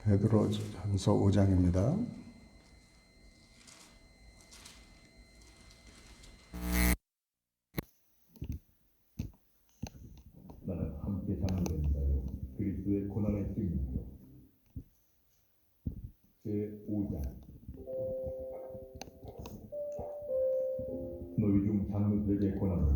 베드로전서 5장입니다. 나는 함께 장로된 자요 그리스도의 고난의 증인이요. 제5장. 너희 중 장로들에게 고난을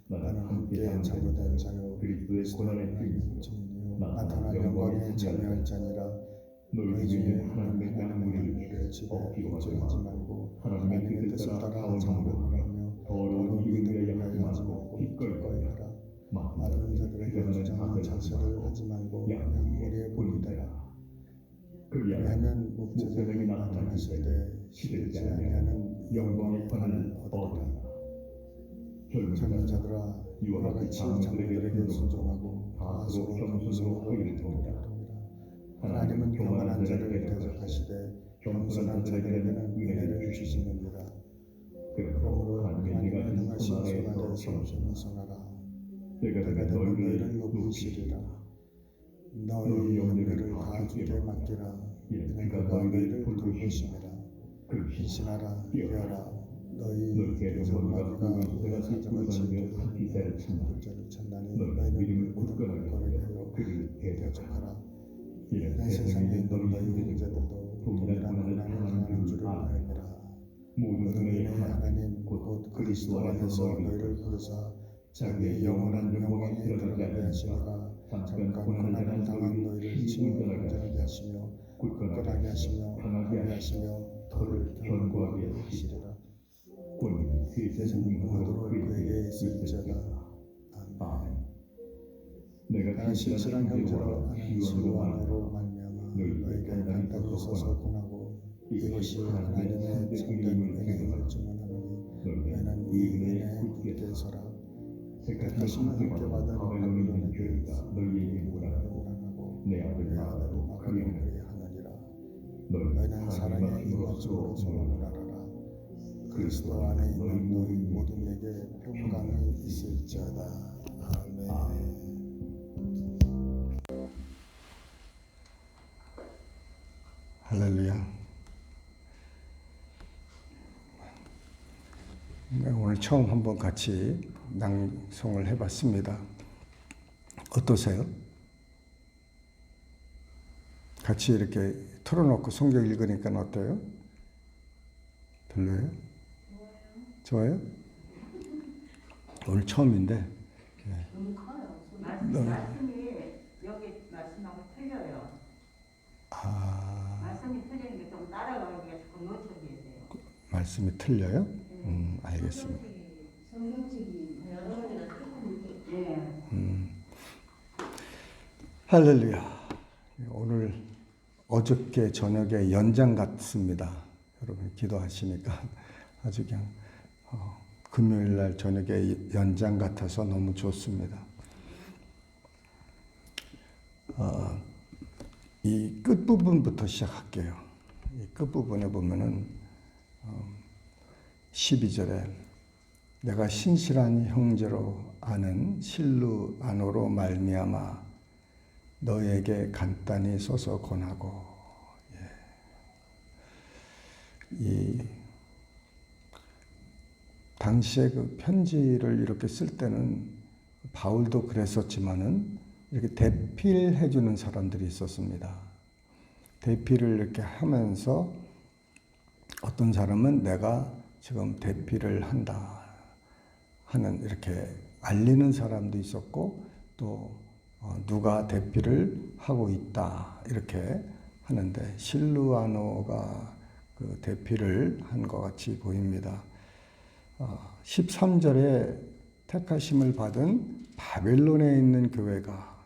나는 함께 장로된 자요 그리스도의 고난의 증인이요. 나타난 영광에 참여할 자니라. 너희 중에 하나님의 양무리를 억지로 하지 말고 하나님의 뜻을 따라 장로를 하며 더러운 일을 위하여 하지 말고 기꺼이 하라. 마른 자들에게 주장하는 자세를 하지 말고 양무리에 보이되라. 그리하면 목자들이 나타났을 때 시들지 아니하는 영광의 판을 얻으리라. 젊은 자들아, 이와 같이 장로들에게 순종하고 다소로 겸손으로 의를 돕니다. 하나님은 교만한 자를 대적하시되 겸손한 자들에게는 은혜를 주시느니라. 그러므로 하나님의 행하신 손아래에서 겸손하라. 때가 되면 너희를 높이시리라. 너희 염려를 다 주께 맡기라. 이는 그가 너희를 돌보심이라. 희신하라, 뛰어라. 너희 대적마귀가 그의 사정을 치고 불자를 찬다니 너희는 굳건하게 하여 그를 대적하라. 이는 세상에 있는 너희 형제들도 동일한 고난을 당하는 줄을 알미라. 모든 은혜의 하나님 곧 그리스도 안에서 너희를 부르사 자기의 영원한 영광에 들어가게 하시니가 잠깐 고난을 당한 너희를 친히 온전하게 하시며 굳건하게 하시며 강하게 하시며 더를 견고하게 하시리라. 곧 세상 공화도로 그에게 있을지어다. 아멘. 내가 신실한 형제로 하는 시루안으로 말미암아 너에게 간단히 서서곤하고 이것이 하나님의 참된 은혜임을 증언하노니 너희는 이 은혜에 굳게 서라. 택하신 함께 받은 바벨론의 교회가 너희에게 무난하고 내 아들로 그리하느니라. 너희는 사랑의 이모적으로 소원을 알아라. 그리스도 안에 있는 너희 모든에게 평강이 있을지어다. 아멘. 할렐루야. 오늘 처음 한번 같이 낭송을 해봤습니다. 어떠세요? 같이 이렇게 틀어놓고 성경 읽으니까 어때요? 별로예요? 좋아요? 오늘 처음인데. 네. 너무 커요. 말씀이 여기 말씀하고 틀려요. 말씀이 틀리니까 좀 따라가기가 조금 노출이 돼요. 말씀이 틀려요? 알겠습니다. 성경책이 여러 가지가 틀리니까. 할렐루야. 오늘 어저께 저녁에 연장 같습니다. 여러분 기도하시니까 아주 그냥 금요일 날 저녁에 연장 같아서 너무 좋습니다. 이 끝부분부터 시작할게요. 이 끝부분에 보면은 12절에 내가 신실한 형제로 아는 실루아노로 말미암아 너에게 간단히 써서 권하고. 이 당시에 그 편지를 이렇게 쓸 때는 바울도 그랬었지만은 이렇게 대필해 주는 사람들이 있었습니다. 대필을 이렇게 하면서 어떤 사람은 내가 지금 대필을 한다 하는 이렇게 알리는 사람도 있었고 또 누가 대필을 하고 있다 이렇게 하는데 실루아노가 그 대필을 한 것 같이 보입니다. 13절에 택하심을 받은 바벨론에 있는 교회가,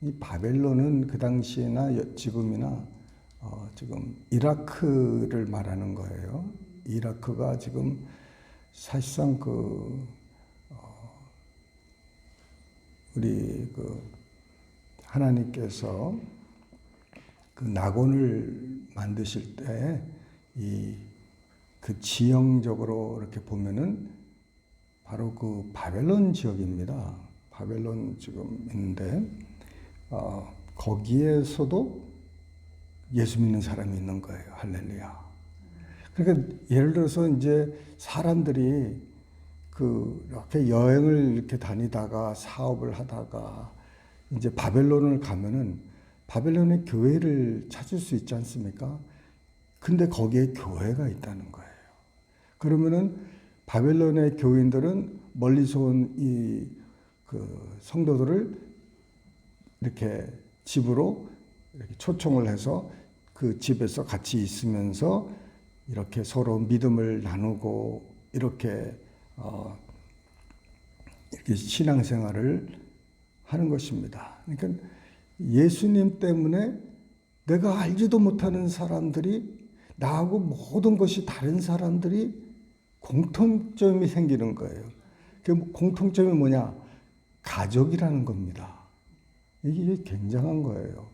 이 바벨론은 그 당시나 지금이나 지금 이라크를 말하는 거예요. 이라크가 지금 사실상 우리 하나님께서 그 낙원을 만드실 때 그 지형적으로 이렇게 보면은 바로 그 바벨론 지역입니다. 바벨론 지금 있는데 거기에서도 예수 믿는 사람이 있는 거예요. 할렐루야. 그러니까 예를 들어서 이제 사람들이 이렇게 여행을 이렇게 다니다가 사업을 하다가 이제 바벨론을 가면은 바벨론의 교회를 찾을 수 있지 않습니까? 근데 거기에 교회가 있다는 거예요. 그러면은 바벨론의 교인들은 멀리서 온 성도들을 이렇게 집으로 이렇게 초청을 해서 그 집에서 같이 있으면서 이렇게 서로 믿음을 나누고 이렇게 신앙생활을 하는 것입니다. 그러니까 예수님 때문에 내가 알지도 못하는 사람들이 나하고 모든 것이 다른 사람들이 공통점이 생기는 거예요. 그 공통점이 뭐냐? 가족이라는 겁니다. 이게 굉장한 거예요.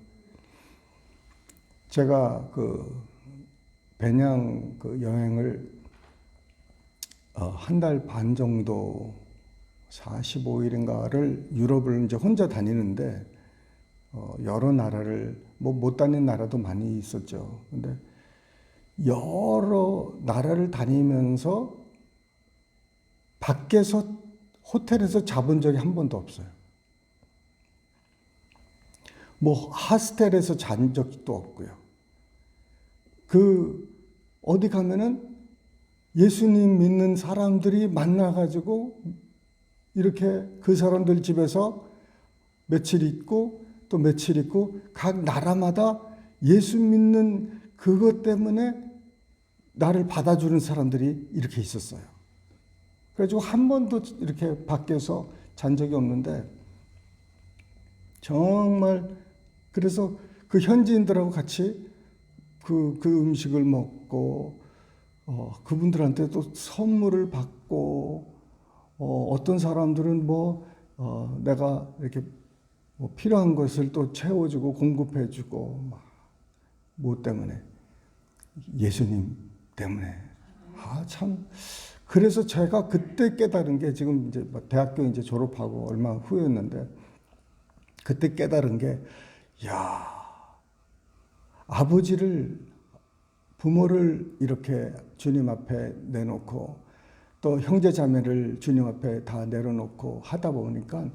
제가 배낭 여행을 한 달 반 정도 45일인가를 유럽을 이제 혼자 다니는데 여러 나라를 못 다닌 나라도 많이 있었죠. 근데 여러 나라를 다니면서 밖에서 호텔에서 자본 적이 한 번도 없어요. 하스텔에서 잔 적도 없고요. 어디 가면은 예수님 믿는 사람들이 만나가지고 이렇게 그 사람들 집에서 며칠 있고 또 며칠 있고 각 나라마다 예수 믿는 그것 때문에 나를 받아주는 사람들이 이렇게 있었어요. 그래가지고 한 번도 이렇게 밖에서 잔 적이 없는데 정말 그래서 그 현지인들하고 같이 그 음식을 먹고 그분들한테 또 선물을 받고 어떤 사람들은 내가 이렇게 필요한 것을 또 채워주고 공급해주고 뭐 때문에 예수님 때문에 참 그래서 제가 그때 깨달은 게 지금 이제 대학교 이제 졸업하고 얼마 후였는데 그때 깨달은 게 부모를 이렇게 주님 앞에 내놓고 또 형제 자매를 주님 앞에 다 내려놓고 하다 보니까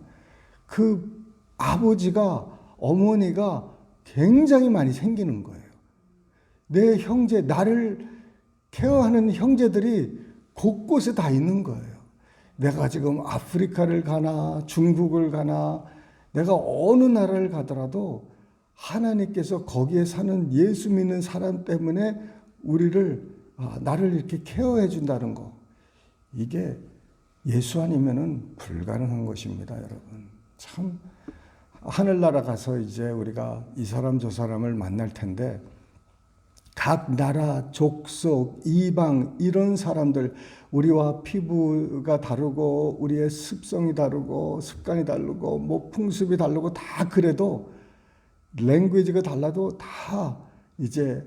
그 아버지가 어머니가 굉장히 많이 생기는 거예요. 내 형제, 나를 케어하는 형제들이 곳곳에 다 있는 거예요. 내가 지금 아프리카를 가나 중국을 가나 내가 어느 나라를 가더라도 하나님께서 거기에 사는 예수 믿는 사람 때문에 나를 이렇게 케어해 준다는 거. 이게 예수 아니면은 불가능한 것입니다, 여러분. 참 하늘나라 가서 이제 우리가 이 사람 저 사람을 만날 텐데 각 나라, 족속, 이방 이런 사람들 우리와 피부가 다르고 우리의 습성이 다르고 습관이 다르고 풍습이 다르고 다 그래도 랭귀지가 달라도 다 이제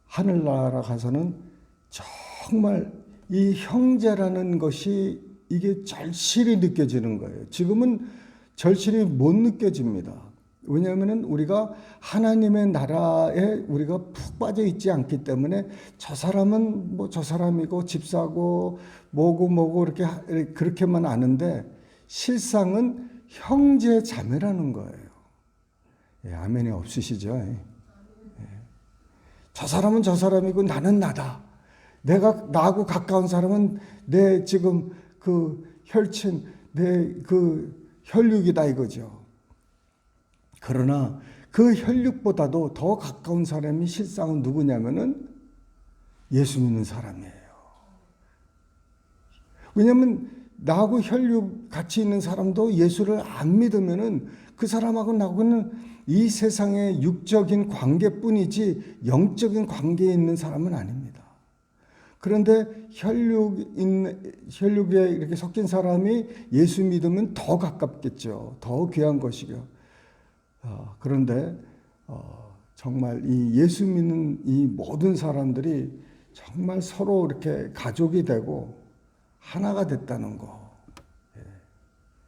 하늘나라 가서는 정말 이 형제라는 것이 이게 절실히 느껴지는 거예요. 지금은 절실히 못 느껴집니다. 왜냐하면 우리가 하나님의 나라에 우리가 푹 빠져 있지 않기 때문에 저 사람은 저 사람이고 집사고 뭐고 이렇게 그렇게만 아는데 실상은 형제 자매라는 거예요. 예, 아멘이 없으시죠? 예. 저 사람은 저 사람이고 나는 나다. 나하고 가까운 사람은 내 지금 그 혈친, 내 그 혈육이다 이거죠. 그러나 그 혈육보다도 더 가까운 사람이 실상은 누구냐면은 예수 믿는 사람이에요. 왜냐하면 나하고 혈육 같이 있는 사람도 예수를 안 믿으면은 그 사람하고 나하고는 이 세상의 육적인 관계뿐이지 영적인 관계에 있는 사람은 아닙니다. 그런데 혈육에 이렇게 섞인 사람이 예수 믿으면 더 가깝겠죠. 더 귀한 것이죠. 그런데 정말 이 예수 믿는 이 모든 사람들이 정말 서로 이렇게 가족이 되고 하나가 됐다는 거.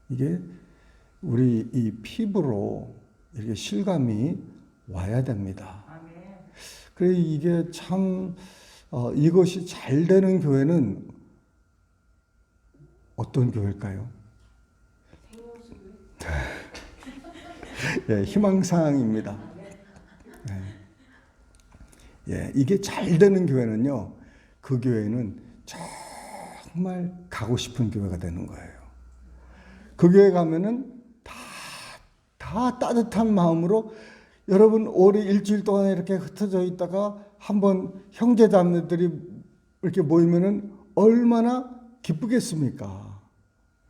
이게 우리 이 피부로 이렇게 실감이 와야 됩니다. 그래 이게 참 이것이 잘 되는 교회는 어떤 교회일까요? 예, 희망사항입니다. 예, 이게 잘 되는 교회는요, 그 교회는 정말 가고 싶은 교회가 되는 거예요. 그 교회 가면은 다 따뜻한 마음으로 여러분 올해 일주일 동안 이렇게 흩어져 있다가 한번 형제자매들이 이렇게 모이면은 얼마나 기쁘겠습니까?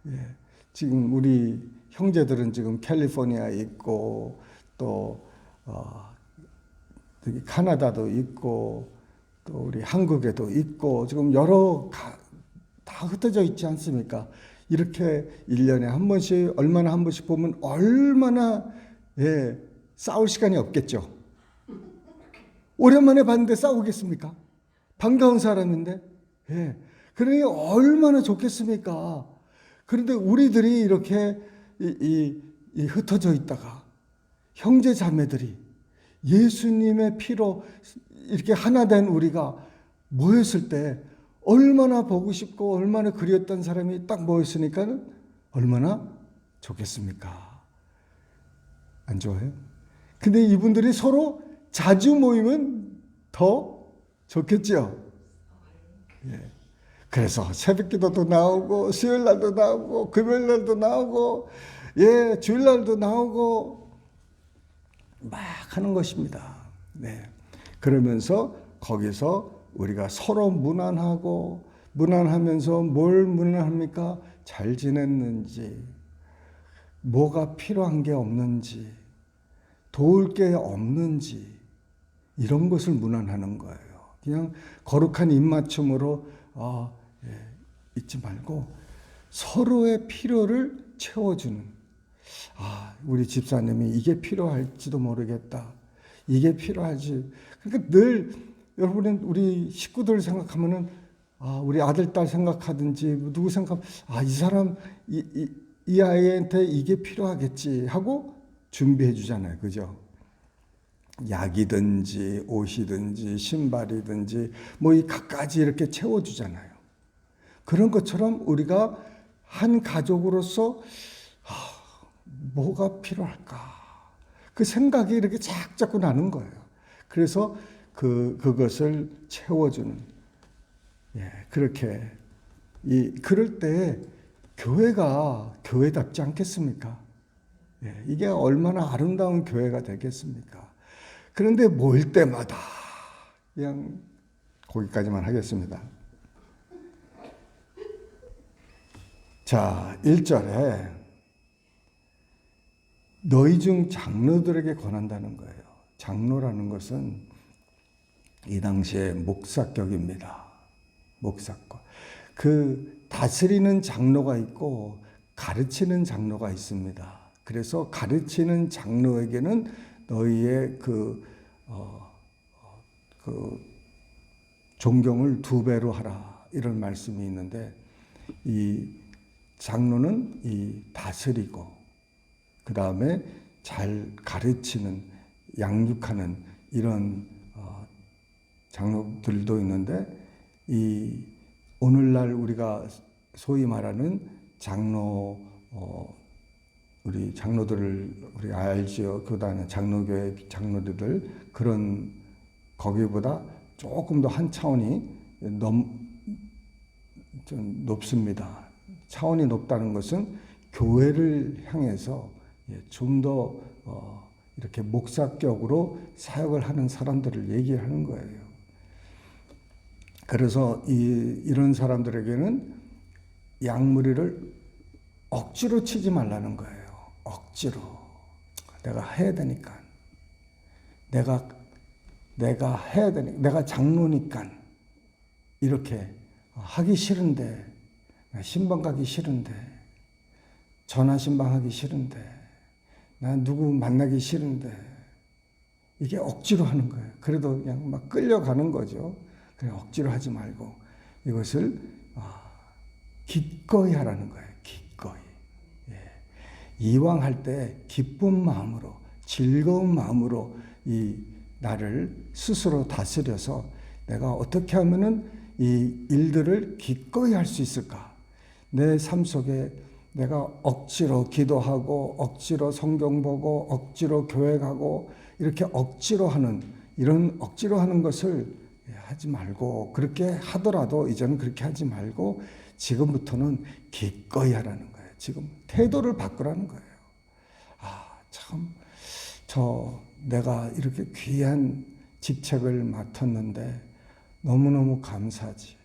예, 지금 우리 형제들은 지금 캘리포니아에 있고 또 여기 카나다도 있고 또 우리 한국에도 있고 지금 다 흩어져 있지 않습니까? 이렇게 1년에 한 번씩 얼마나 한 번씩 보면 얼마나 싸울 시간이 없겠죠. 오랜만에 봤는데 싸우겠습니까? 반가운 사람인데. 그러니 얼마나 좋겠습니까? 그런데 우리들이 이렇게 흩어져 있다가 형제 자매들이 예수님의 피로 이렇게 하나 된 우리가 모였을 때 얼마나 보고 싶고 얼마나 그리웠던 사람이 딱 모였으니까 얼마나 좋겠습니까? 안 좋아요? 근데 이분들이 서로 자주 모이면 더 좋겠죠? 예. 그래서 새벽기도도 나오고 수요일날도 나오고 금요일날도 나오고 주일날도 나오고 막 하는 것입니다. 네. 그러면서 거기서 우리가 서로 무난하면서 뭘 무난합니까? 잘 지냈는지, 뭐가 필요한 게 없는지, 도울 게 없는지 이런 것을 무난하는 거예요. 그냥 거룩한 입맞춤으로 잊지 말고 서로의 필요를 채워주는. 우리 집사님이 이게 필요할지도 모르겠다. 이게 필요하지. 그러니까 늘 여러분은 우리 식구들 생각하면은 우리 아들 딸 생각하든지 누구 생각하면 이 사람 이 아이한테 이게 필요하겠지 하고 준비해 주잖아요. 그죠? 약이든지 옷이든지 신발이든지 뭐 이 갖가지 이렇게 채워 주잖아요. 그런 것처럼 우리가 한 가족으로서 뭐가 필요할까? 그 생각이 이렇게 자꾸 나는 거예요. 그래서 그것을 채워주는. 그렇게 그럴 때 교회가 교회답지 않겠습니까? 이게 얼마나 아름다운 교회가 되겠습니까? 그런데 모일 때마다 그냥 거기까지만 하겠습니다. 자, 1절에 너희 중 장로들에게 권한다는 거예요. 장로라는 것은 이 당시에 목사격입니다. 목사격. 그 다스리는 장로가 있고 가르치는 장로가 있습니다. 그래서 가르치는 장로에게는 너희의 그 존경을 2배로 하라 이런 말씀이 있는데 이 장로는 이 다스리고 그 다음에 잘 가르치는 양육하는 이런 장로들도 있는데 이 오늘날 우리가 소위 말하는 장로 우리 장로들을 우리 알지요. 그다음에 장로교회 장로들 그런 거기보다 조금 더 한 차원이 좀 높습니다. 차원이 높다는 것은 교회를 향해서 좀 더 이렇게 목사격으로 사역을 하는 사람들을 얘기하는 거예요. 그래서 이런 사람들에게는 양무리를 억지로 치지 말라는 거예요. 억지로. 내가 해야 되니까. 내가 해야 되니까. 내가 장로니까. 이렇게 하기 싫은데, 신방 가기 싫은데, 전화 신방하기 싫은데, 난 누구 만나기 싫은데, 이게 억지로 하는 거예요. 그래도 그냥 막 끌려가는 거죠. 그냥 억지로 하지 말고 이것을 기꺼이 하라는 거예요. 기꺼이. 이왕 할 때 기쁜 마음으로, 즐거운 마음으로 이 나를 스스로 다스려서 내가 어떻게 하면은 이 일들을 기꺼이 할 수 있을까? 내 삶 속에 내가 억지로 기도하고 억지로 성경 보고 억지로 교회 가고 이렇게 억지로 하는 이런 억지로 하는 것을 하지 말고 그렇게 하더라도 이제는 그렇게 하지 말고 지금부터는 기꺼이 하라는 거예요. 지금 태도를 바꾸라는 거예요. 참 내가 이렇게 귀한 직책을 맡았는데 너무너무 감사하지.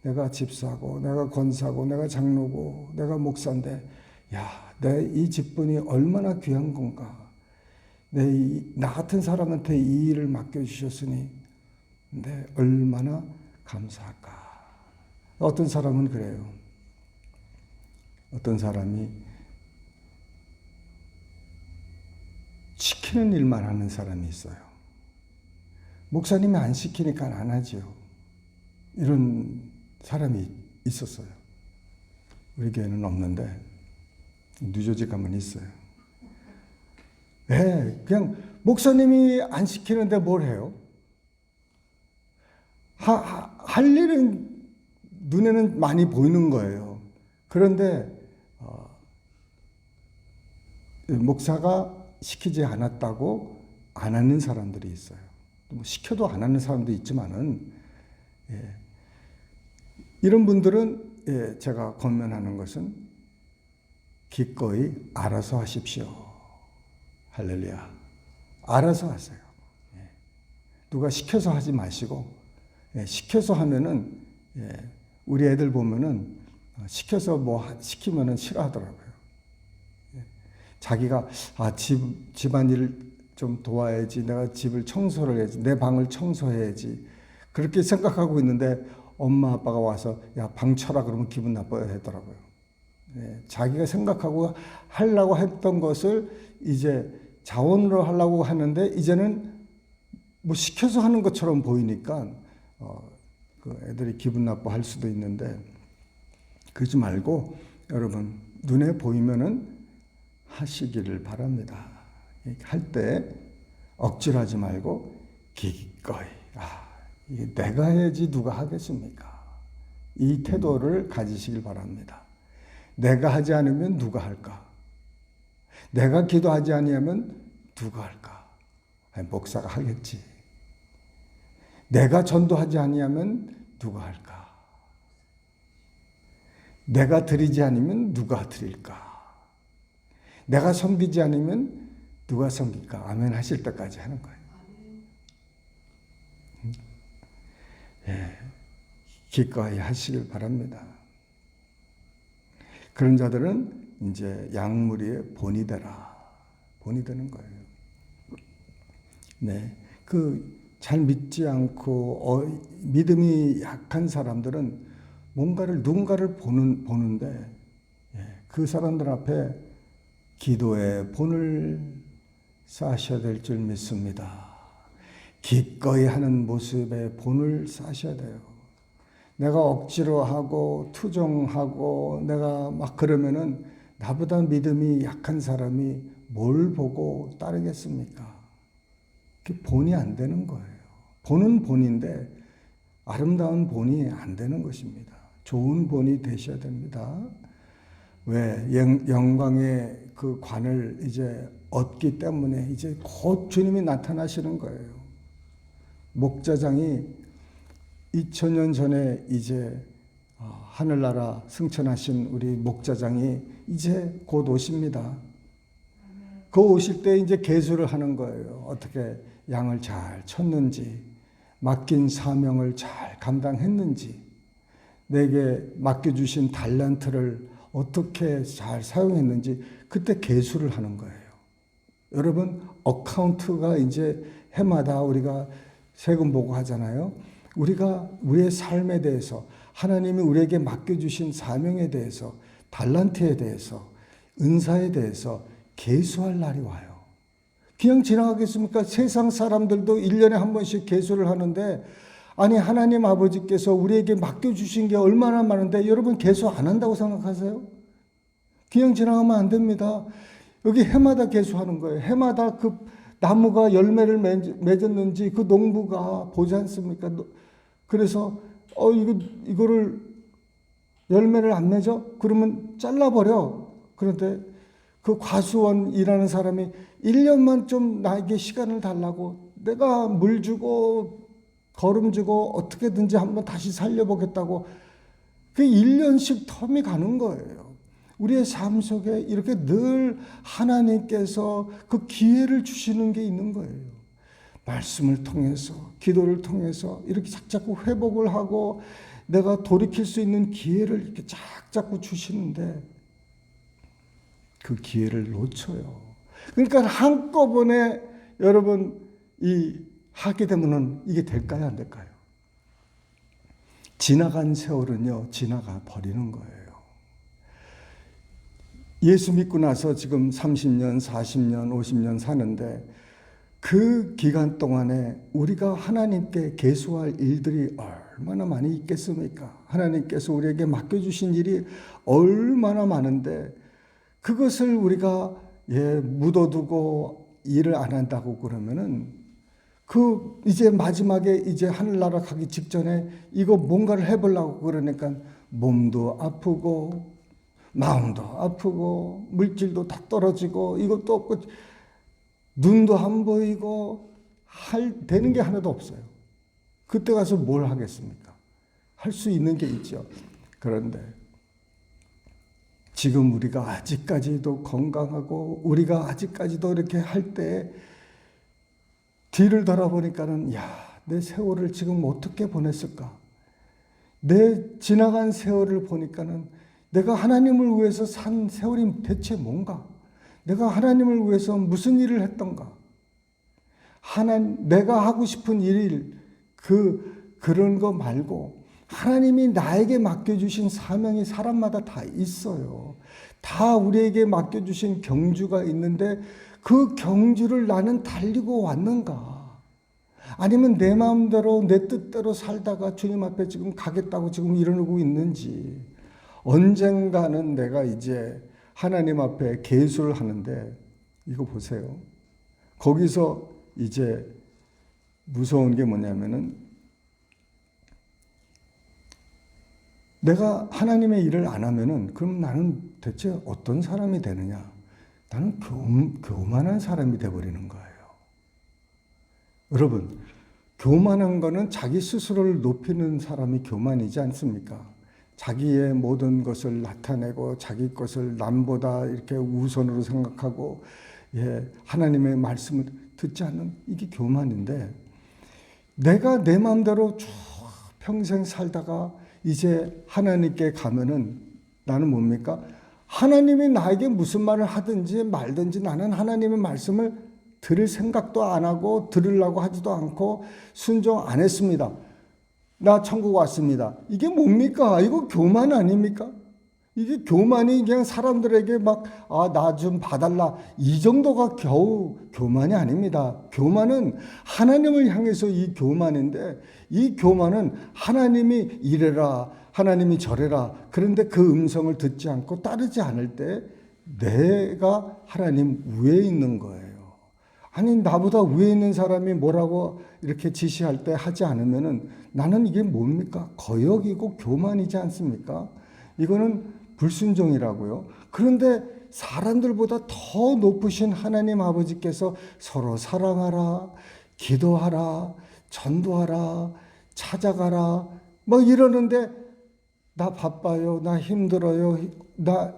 내가 집사고 내가 권사고 내가 장로고 내가 목사인데 내 이 직분이 얼마나 귀한 건가. 나 같은 사람한테 이 일을 맡겨주셨으니 얼마나 감사할까. 어떤 사람은 그래요. 어떤 사람이 시키는 일만 하는 사람이 있어요. 목사님이 안 시키니까 안 하지요. 이런 사람이 있었어요. 우리 교회는 없는데 뉴저지 가면 있어요. 그냥 목사님이 안 시키는데 뭘 해요? 할 일은 눈에는 많이 보이는 거예요. 그런데 목사가 시키지 않았다고 안 하는 사람들이 있어요. 시켜도 안 하는 사람도 있지만은 이런 분들은 제가 권면하는 것은 기꺼이 알아서 하십시오. 할렐루야. 알아서 하세요. 누가 시켜서 하지 마시고 시켜서 하면은 우리 애들 보면은 시켜서 시키면은 싫어하더라고요. 자기가 집안일 좀 도와야지, 내가 집을 청소를 해야지, 내 방을 청소해야지 그렇게 생각하고 있는데 엄마 아빠가 와서 방 쳐라 그러면 기분 나빠야 하더라고요. 자기가 생각하고 하려고 했던 것을 이제 자원으로 하려고 하는데 이제는 시켜서 하는 것처럼 보이니까 그 애들이 기분 나빠할 수도 있는데 그러지 말고 여러분 눈에 보이면은 하시기를 바랍니다. 할 때 억지로 하지 말고 기꺼이. 이게 내가 해야지 누가 하겠습니까? 이 태도를 가지시길 바랍니다. 내가 하지 않으면 누가 할까? 내가 기도하지 아니하면 누가 할까? 목사가 하겠지. 내가 전도하지 아니하면 누가 할까? 내가 드리지 않으면 누가 드릴까? 내가 섬기지 않으면 누가 섬길까? 아멘 하실 때까지 하는 거예요. 기꺼이 하시길 바랍니다. 그런 자들은 이제 양무리의 본이 되라. 본이 되는 거예요. 잘 믿지 않고 믿음이 약한 사람들은 누군가를 보는데 그 사람들 앞에 기도의 본을 쌓으셔야 될 줄 믿습니다. 기꺼이 하는 모습의 본을 쌓으셔야 돼요. 내가 억지로 하고 투정하고 내가 막 그러면은 나보다 믿음이 약한 사람이 뭘 보고 따르겠습니까? 그게 본이 안 되는 거예요. 본은 본인데 아름다운 본이 안 되는 것입니다. 좋은 본이 되셔야 됩니다. 왜? 영광의 그 관을 이제 얻기 때문에 이제 곧 주님이 나타나시는 거예요. 목자장이 2000년 전에 이제 하늘나라 승천하신 우리 목자장이 이제 곧 오십니다. 그 오실 때 이제 계수를 하는 거예요. 어떻게 양을 잘 쳤는지, 맡긴 사명을 잘 감당했는지, 내게 맡겨주신 달란트를 어떻게 잘 사용했는지 그때 계수를 하는 거예요. 여러분, 어카운트가 이제 해마다 우리가 세금 보고 하잖아요. 우리가 우리의 삶에 대해서 하나님이 우리에게 맡겨주신 사명에 대해서 달란트에 대해서 은사에 대해서 계수할 날이 와요. 그냥 지나가겠습니까? 세상 사람들도 1년에 한 번씩 계수를 하는데 아니 하나님 아버지께서 우리에게 맡겨주신 게 얼마나 많은데 여러분 계수 안 한다고 생각하세요? 그냥 지나가면 안 됩니다. 여기 해마다 계수하는 거예요. 해마다 그 나무가 열매를 맺었는지 그 농부가 보지 않습니까? 그래서 이거를 열매를 안 맺어? 그러면 잘라버려. 그런데 그 과수원 일하는 사람이 1년만 좀 나에게 시간을 달라고, 내가 물 주고 거름 주고 어떻게든지 한번 다시 살려보겠다고 그 1년씩 텀이 가는 거예요. 우리의 삶 속에 이렇게 늘 하나님께서 그 기회를 주시는 게 있는 거예요. 말씀을 통해서, 기도를 통해서 이렇게 자꾸 회복을 하고 내가 돌이킬 수 있는 기회를 이렇게 자꾸 주시는데 그 기회를 놓쳐요. 그러니까 한꺼번에 여러분 하게 되면은 이게 될까요, 안 될까요? 지나간 세월은요, 지나가 버리는 거예요. 예수 믿고 나서 지금 30년, 40년, 50년 사는데 그 기간 동안에 우리가 하나님께 계수할 일들이 얼마나 많이 있겠습니까? 하나님께서 우리에게 맡겨주신 일이 얼마나 많은데 그것을 우리가 묻어두고 일을 안 한다고 그러면은 이제 마지막에 이제 하늘나라 가기 직전에 이거 뭔가를 해보려고 그러니까 몸도 아프고 마음도 아프고 물질도 다 떨어지고 이것도 없고 눈도 안 보이고 되는 게 하나도 없어요. 그때 가서 뭘 하겠습니까? 할 수 있는 게 있죠. 그런데 지금 우리가 아직까지도 건강하고 우리가 아직까지도 이렇게 할 때 뒤를 돌아보니까는 내 세월을 지금 어떻게 보냈을까? 내 지나간 세월을 보니까는 내가 하나님을 위해서 산 세월이 대체 뭔가? 내가 하나님을 위해서 무슨 일을 했던가? 내가 하고 싶은 일, 그런 거 말고 하나님이 나에게 맡겨주신 사명이 사람마다 다 있어요. 다 우리에게 맡겨주신 경주가 있는데 그 경주를 나는 달리고 왔는가? 아니면 내 마음대로 내 뜻대로 살다가 주님 앞에 지금 가겠다고 지금 이러고 있는지, 언젠가는 내가 이제 하나님 앞에 계수를 하는데 이거 보세요. 거기서 이제 무서운 게 뭐냐면은 내가 하나님의 일을 안 하면은 그럼 나는 대체 어떤 사람이 되느냐? 나는 교만한 사람이 되어버리는 거예요. 여러분, 교만한 거는 자기 스스로를 높이는 사람이 교만이지 않습니까? 자기의 모든 것을 나타내고 자기 것을 남보다 이렇게 우선으로 생각하고 하나님의 말씀을 듣지 않는 이게 교만인데, 내가 내 마음대로 쭉 평생 살다가 이제 하나님께 가면은 나는 뭡니까? 하나님이 나에게 무슨 말을 하든지 말든지 나는 하나님의 말씀을 들을 생각도 안 하고 들으려고 하지도 않고 순종 안 했습니다. 나 천국 왔습니다. 이게 뭡니까? 이거 교만 아닙니까? 이게 교만이 그냥 사람들에게 나 좀 봐달라 이 정도가 겨우 교만이 아닙니다. 교만은 하나님을 향해서 이 교만인데, 이 교만은 하나님이 이래라 하나님이 저래라 그런데 그 음성을 듣지 않고 따르지 않을 때 내가 하나님 위에 있는 거예요. 아니 나보다 위에 있는 사람이 뭐라고 이렇게 지시할 때 하지 않으면은 나는 이게 뭡니까? 거역이고 교만이지 않습니까? 이거는 불순종이라고요. 그런데 사람들보다 더 높으신 하나님 아버지께서 서로 사랑하라, 기도하라, 전도하라, 찾아가라 이러는데 나 바빠요, 나 힘들어요, 나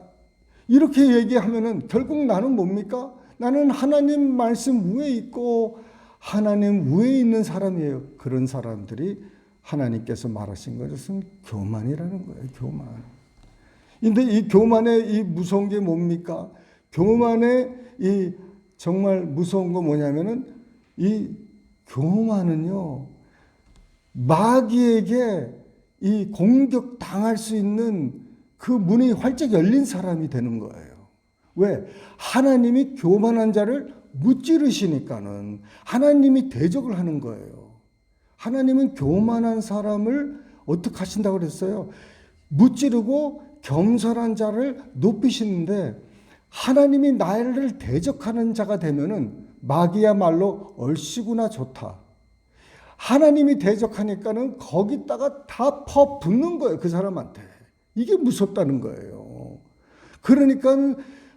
이렇게 얘기하면은 결국 나는 뭡니까? 나는 하나님 말씀 위에 있고 하나님 위에 있는 사람이에요. 그런 사람들이 하나님께서 말하신 것은 교만이라는 거예요. 교만. 근데 이 교만의 이 무서운 게 뭡니까? 교만의 이 정말 무서운 거 뭐냐면은 이 교만은요, 마귀에게 이 공격 당할 수 있는 그 문이 활짝 열린 사람이 되는 거예요. 왜? 하나님이 교만한 자를 무찌르시니까는 하나님이 대적을 하는 거예요. 하나님은 교만한 사람을 어떻게 하신다고 그랬어요? 무찌르고 겸손한 자를 높이시는데, 하나님이 나를 대적하는 자가 되면은 마귀야말로 얼씨구나 좋다. 하나님이 대적하니까는 거기다가 다 퍼붓는 거예요. 그 사람한테. 이게 무섭다는 거예요. 그러니까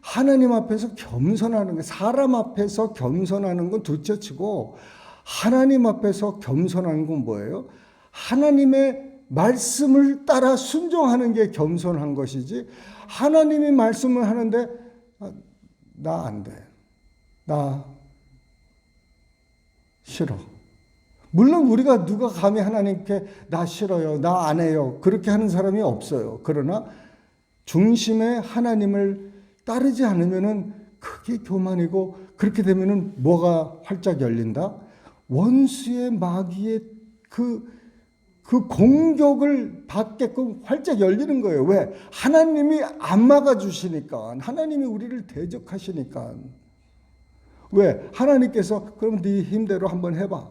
하나님 앞에서 겸손하는 거, 사람 앞에서 겸손하는 건 둘째치고 하나님 앞에서 겸손하는 건 뭐예요? 하나님의 말씀을 따라 순종하는 게 겸손한 것이지, 하나님이 말씀을 하는데 나 안 돼. 나 싫어. 물론 우리가 누가 감히 하나님께 나 싫어요, 나 안 해요, 그렇게 하는 사람이 없어요. 그러나 중심에 하나님을 따르지 않으면은 그게 교만이고, 그렇게 되면은 뭐가 활짝 열린다? 원수의 마귀의 그 공격을 받게끔 활짝 열리는 거예요. 왜? 하나님이 안 막아주시니까. 하나님이 우리를 대적하시니까. 왜? 하나님께서 그럼 네 힘대로 한번 해봐.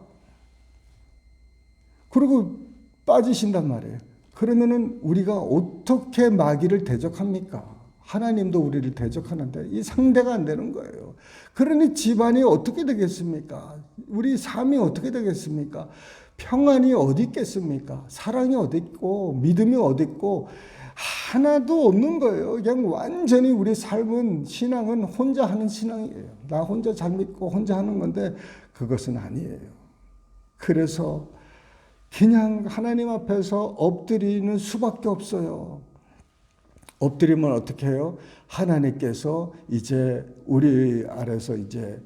그리고 빠지신단 말이에요. 그러면은 우리가 어떻게 마귀를 대적합니까? 하나님도 우리를 대적하는데 이 상대가 안 되는 거예요. 그러니 집안이 어떻게 되겠습니까? 우리 삶이 어떻게 되겠습니까? 평안이 어디 있겠습니까? 사랑이 어디 있고 믿음이 어디 있고 하나도 없는 거예요. 그냥 완전히 우리 삶은, 신앙은 혼자 하는 신앙이에요. 나 혼자 잘 믿고 혼자 하는 건데 그것은 아니에요. 그래서 그냥 하나님 앞에서 엎드리는 수밖에 없어요. 엎드리면 어떻게 해요? 하나님께서 이제 우리 아래서 이제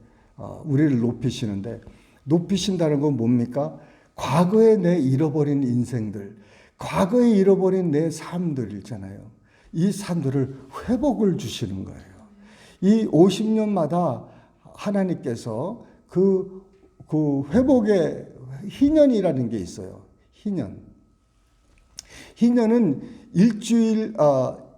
우리를 높이시는데, 높이신다는 건 뭡니까? 과거에 내 잃어버린 인생들, 과거에 잃어버린 내 삶들 있잖아요. 이 삶들을 회복을 주시는 거예요. 이 50년마다 하나님께서 그 회복의 희년이라는 게 있어요. 희년은 일주일,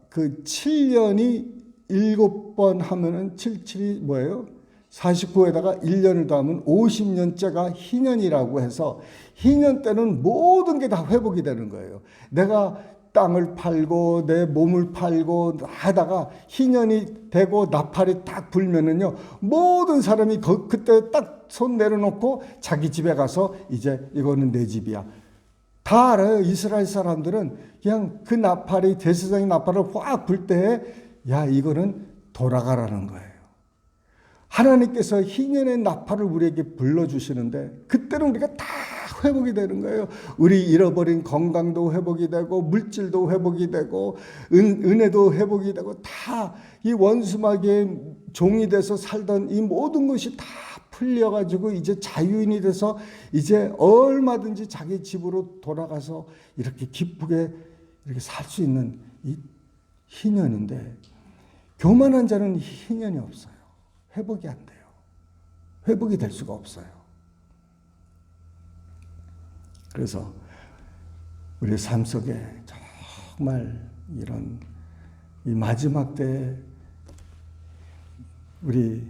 그 7년이 7번 하면은 77이 뭐예요? 49에다가 1년을 더하면 50년째가 희년이라고 해서, 희년 때는 모든 게 다 회복이 되는 거예요. 내가 땅을 팔고 내 몸을 팔고 하다가 희년이 되고 나팔이 딱 불면은요, 모든 사람이 그때 딱 손 내려놓고 자기 집에 가서 이제 이거는 내 집이야. 다 알아요. 이스라엘 사람들은 그냥 그 나팔이, 제사장의 나팔을 확 불 때, 야, 이거는 돌아가라는 거예요. 하나님께서 희년의 나팔을 우리에게 불러주시는데, 그때는 우리가 다 회복이 되는 거예요. 우리 잃어버린 건강도 회복이 되고, 물질도 회복이 되고, 은혜도 회복이 되고, 다 이 원수마귀의 종이 돼서 살던 이 모든 것이 다 풀려가지고 이제 자유인이 돼서 이제 얼마든지 자기 집으로 돌아가서 이렇게 기쁘게 이렇게 살 수 있는 이 희년인데, 교만한 자는 희년이 없어요. 회복이 안 돼요. 회복이 될 수가 없어요. 그래서 우리 삶 속에 정말 이런 이 마지막 때 우리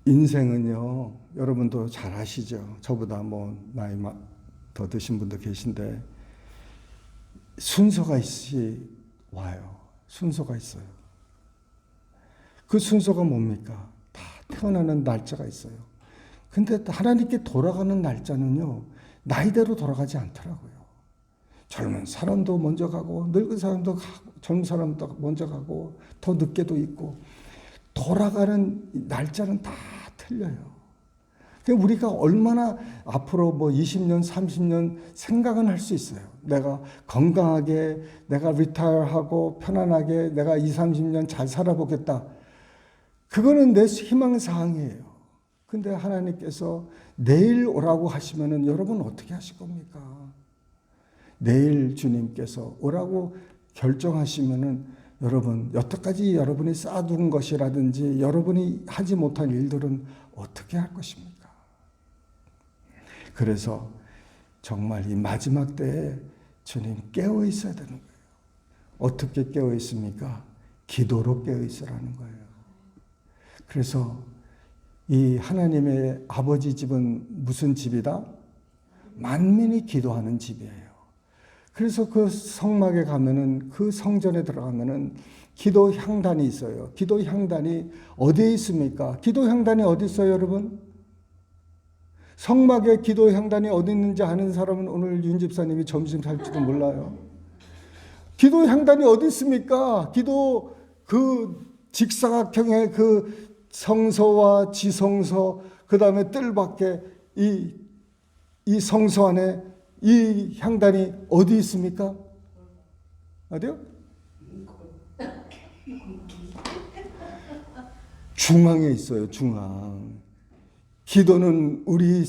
인생은요, 여러분도 잘 아시죠? 저보다 뭐 나이 더 드신 분도 계신데 순서가 와요. 순서가 있어요. 그 순서가 뭡니까? 다 태어나는 날짜가 있어요. 근데 하나님께 돌아가는 날짜는요, 나이대로 돌아가지 않더라고요. 젊은 사람도 먼저 가고, 늙은 사람도 가고, 젊은 사람도 먼저 가고, 더 늦게도 있고, 돌아가는 날짜는 다 틀려요. 우리가 얼마나 앞으로 뭐 20년, 30년 생각은 할 수 있어요. 내가 건강하게, 내가 리타이어하고 편안하게 내가 20, 30년 잘 살아보겠다. 그거는 내 희망사항이에요. 근데 하나님께서 내일 오라고 하시면은 여러분 어떻게 하실 겁니까? 내일 주님께서 오라고 결정하시면은 여러분, 여태까지 여러분이 쌓아둔 것이라든지 여러분이 하지 못한 일들은 어떻게 할 것입니까? 그래서 정말 이 마지막 때에 주님 깨어 있어야 되는 거예요. 어떻게 깨어 있습니까? 기도로 깨어 있으라는 거예요. 그래서 이 하나님의 아버지 집은 무슨 집이다? 만민이 기도하는 집이에요. 그래서 그 성막에 가면은, 그 성전에 들어가면은 기도 향단이 있어요. 기도 향단이 어디에 있습니까? 기도 향단이 어디 있어요, 여러분? 성막에 기도 향단이 어디 있는지 아는 사람은 오늘 윤 집사님이 점심 살지도 몰라요. 기도 향단이 어디 있습니까? 기도 그 직사각형의 그 성소와 지성소, 그 다음에 뜰밖에 이 성소 안에 이 향단이 어디 있습니까? 어디요? 중앙에 있어요, 중앙. 기도는 우리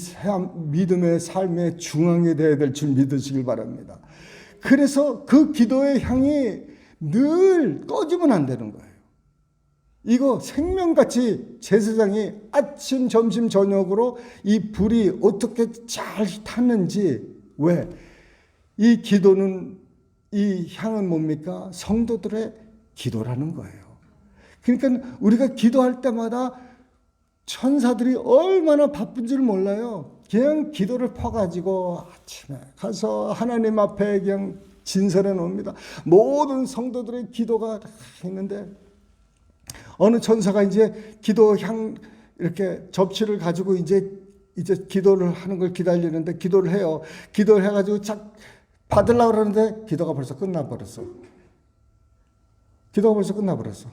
믿음의 삶의 중앙에 되어야 될 줄 믿으시길 바랍니다. 그래서 그 기도의 향이 늘 꺼지면 안 되는 거예요. 이거 생명같이 제사장이 아침, 점심, 저녁으로 이 불이 어떻게 잘 탔는지, 왜? 이 기도는, 이 향은 뭡니까? 성도들의 기도라는 거예요. 그러니까 우리가 기도할 때마다 천사들이 얼마나 바쁜지를 몰라요. 그냥 기도를 퍼가지고 아침에 가서 하나님 앞에 그냥 진설해 놓습니다. 모든 성도들의 기도가 있는데, 어느 천사가 이제 기도 향 이렇게 접시를 가지고 이제 기도를 하는 걸 기다리는데, 기도를 해요. 기도를 해가지고 쫙 받으려고 그러는데 기도가 벌써 끝나버렸어. 기도가 벌써 끝나버렸어.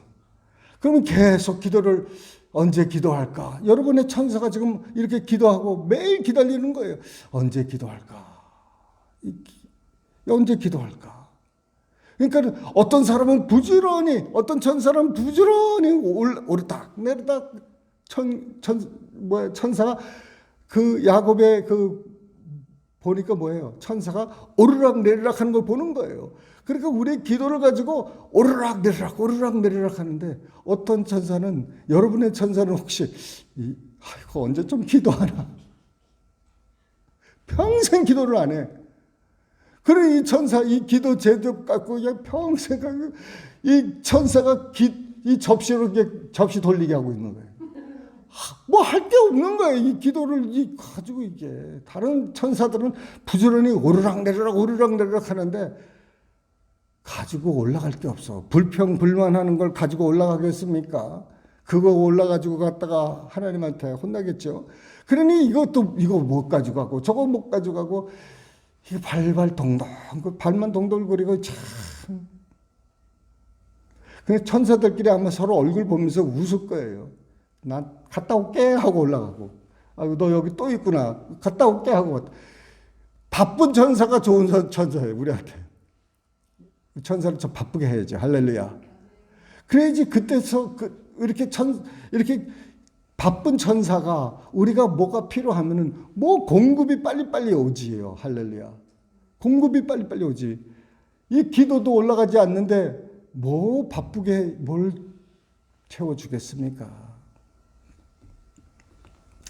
그러면 계속 기도를 언제 기도할까? 여러분의 천사가 지금 이렇게 기도하고 매일 기다리는 거예요. 언제 기도할까? 언제 기도할까? 그러니까 어떤 사람은 부지런히, 어떤 천사는 부지런히 오르락 내리락, 천사가 그 야곱의 보니까 뭐예요? 천사가 오르락 내리락 하는 걸 보는 거예요. 그러니까 우리의 기도를 가지고 오르락 내리락 오르락 내리락 하는데, 어떤 천사는, 여러분의 천사는 혹시 아이고 언제 좀 기도하나? 평생 기도를 안 해. 그래, 이 천사, 이 기도 제접 갖고 그냥 평생 이 천사가 이 접시로 접시 돌리게 하고 있는 거예요. 뭐 할 게 없는 거예요. 이 기도를 가지고 이게. 다른 천사들은 부지런히 오르락 내리락 오르락 내리락 하는데 가지고 올라갈 게 없어. 불평불만하는 걸 가지고 올라가겠습니까? 그거 올라가지고 갔다가 하나님한테 혼나겠죠. 그러니 이거 못 가지고 가고 저거 못 가지고 가고, 이게 발발 동동, 발만 동동거리고 참. 그냥 천사들끼리 아마 서로 얼굴 보면서 웃을 거예요. 난 갔다 올게 하고 올라가고, 아이고 너 여기 또 있구나, 갔다 올게 하고. 바쁜 천사가 좋은 천사예요, 우리한테. 천사를 좀 바쁘게 해야죠. 할렐루야. 그래야지 그때서 이렇게 바쁜 천사가 우리가 뭐가 필요하면은 뭐 공급이 빨리빨리 오지요. 할렐루야. 공급이 빨리빨리 오지. 이 기도도 올라가지 않는데 뭐 바쁘게 뭘 채워주겠습니까?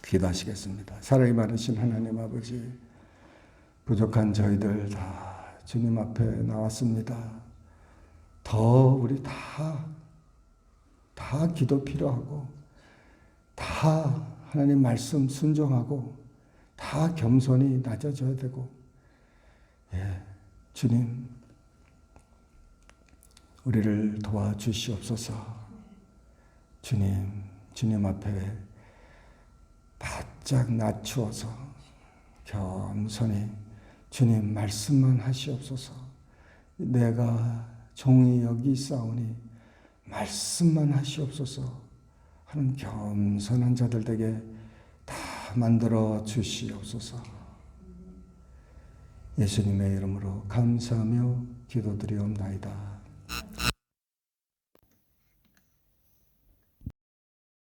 기도하시겠습니다. 사랑이 많으신 하나님 아버지, 부족한 저희들 다 주님 앞에 나왔습니다. 더 우리 다 기도 필요하고, 다 하나님 말씀 순종하고, 다 겸손히 낮아져야 되고, 주님 우리를 도와주시옵소서. 주님 앞에 바짝 낮추어서 겸손히 주님 말씀만 하시옵소서. 내가 종이 여기 있사오니 말씀만 하시옵소서 하는 겸손한 자들 되게 다 만들어 주시옵소서. 예수님의 이름으로 감사하며 기도드리옵나이다.